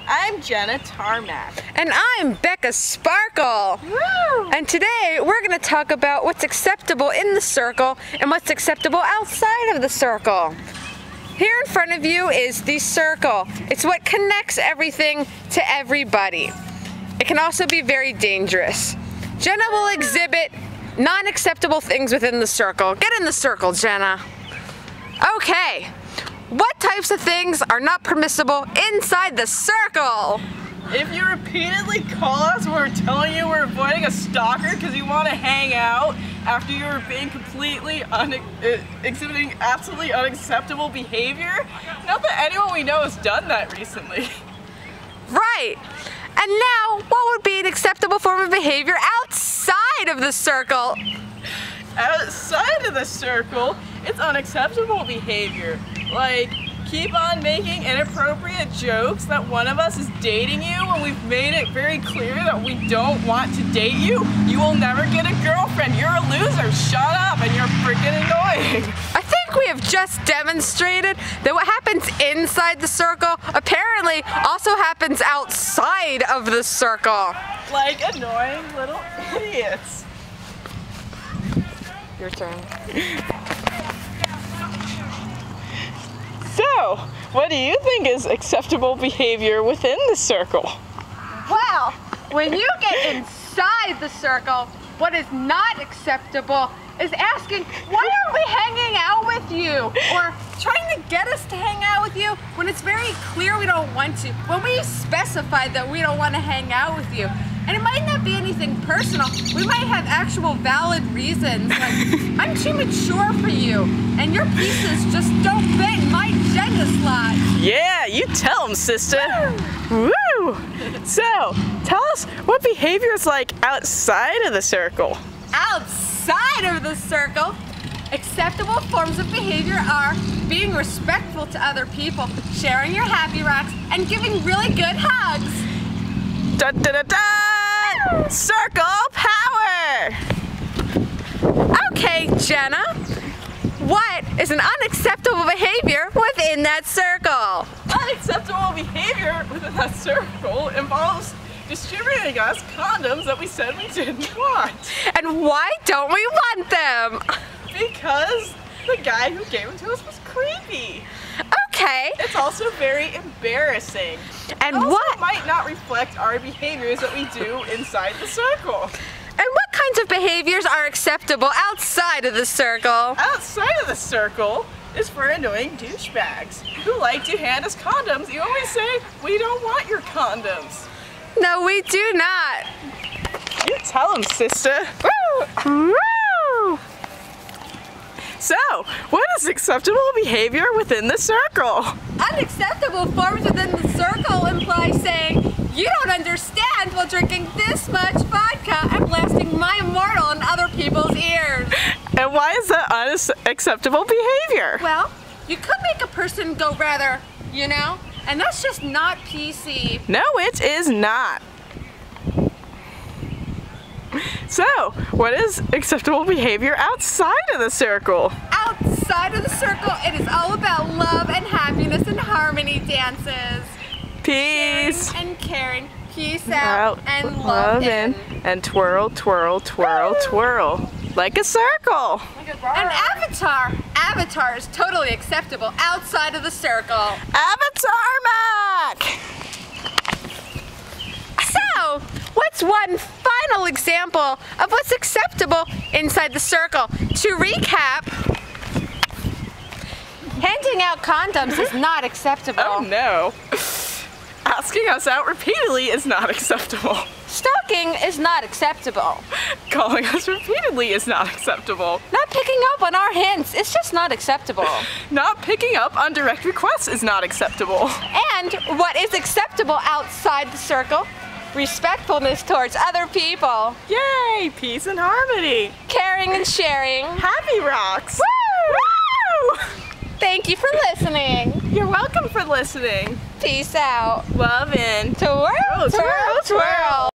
I'm Jenna Tarmac. And I'm Becca Sparkle. Woo! And today we're going to talk about what's acceptable in the circle and what's acceptable outside of the circle. Here in front of you is the circle. It's what connects everything to everybody. It can also be very dangerous. Jenna will exhibit non-acceptable things within the circle. Get in the circle, Jenna. Okay. What types of things are not permissible inside the circle? If you repeatedly call us when we're telling you we're avoiding a stalker because you want to hang out after you were being completely exhibiting absolutely unacceptable behavior, not that anyone we know has done that recently. Right. And now, what would be an acceptable form of behavior outside of the circle? Outside of the circle, it's unacceptable behavior. Like, keep on making inappropriate jokes that one of us is dating you when we've made it very clear that we don't want to date you. You will never get a girlfriend. You're a loser. Shut up, and you're freaking annoying. I think we have just demonstrated that what happens inside the circle apparently also happens outside of the circle. Like annoying little idiots. Your turn. So, what do you think is acceptable behavior within the circle? Well, when you get inside the circle, what is not acceptable is asking, why aren't we hanging out with you? Or trying to get us to hang out with you when it's very clear we don't want to. When we specify that we don't want to hang out with you. And it might not be anything personal. We might have actual valid reasons, like, I'm too mature for you, and your pieces just don't fit in my Jenga slot. Yeah, you tell them, sister. Woo! So, tell us what behavior is like outside of the circle. Outside of the circle, acceptable forms of behavior are being respectful to other people, sharing your happy rocks, and giving really good hugs. Dun, dun, dun, dun! Circle power! Okay, Jenna, what is an unacceptable behavior within that circle? Unacceptable behavior within that circle involves distributing us condoms that we said we didn't want. And why don't we want them? Because the guy who gave them to us was creepy. Okay. It's also very embarrassing. And it also what might not reflect our behaviors that we do inside the circle. And what kinds of behaviors are acceptable outside of the circle? Outside of the circle is for annoying douchebags who like to hand us condoms. You always say, we don't want your condoms. No, we do not. You tell them, sister. Woo! Woo! So, what is acceptable behavior within the circle? Unacceptable forms within the circle imply saying, you don't understand while drinking this much vodka and blasting my immortal in other people's ears. And why is that unacceptable behavior? Well, you could make a person go rather, you know, and that's just not PC. No, it is not. So, what is acceptable behavior outside of the circle? Outside of the circle, it is all about love and happiness and harmony dances. Peace. Sharing and caring. Peace out and love in. And twirl, twirl, twirl, twirl. Like a circle. An avatar. Avatar is totally acceptable outside of the circle. Avatar Mac! So, what's one final example of what's acceptable inside the circle? To recap, handing out condoms is not acceptable. Oh no. Asking us out repeatedly is not acceptable. Stalking is not acceptable. Calling us repeatedly is not acceptable. Not picking up on our hints is just not acceptable. Not picking up on direct requests is not acceptable. And what is acceptable outside the circle? Respectfulness towards other people. Yay! Peace and harmony. Caring and sharing. Happy rocks. Woo! Woo! Thank you for listening. You're welcome for listening. Peace out. Love in. Twirl, twirl, twirl.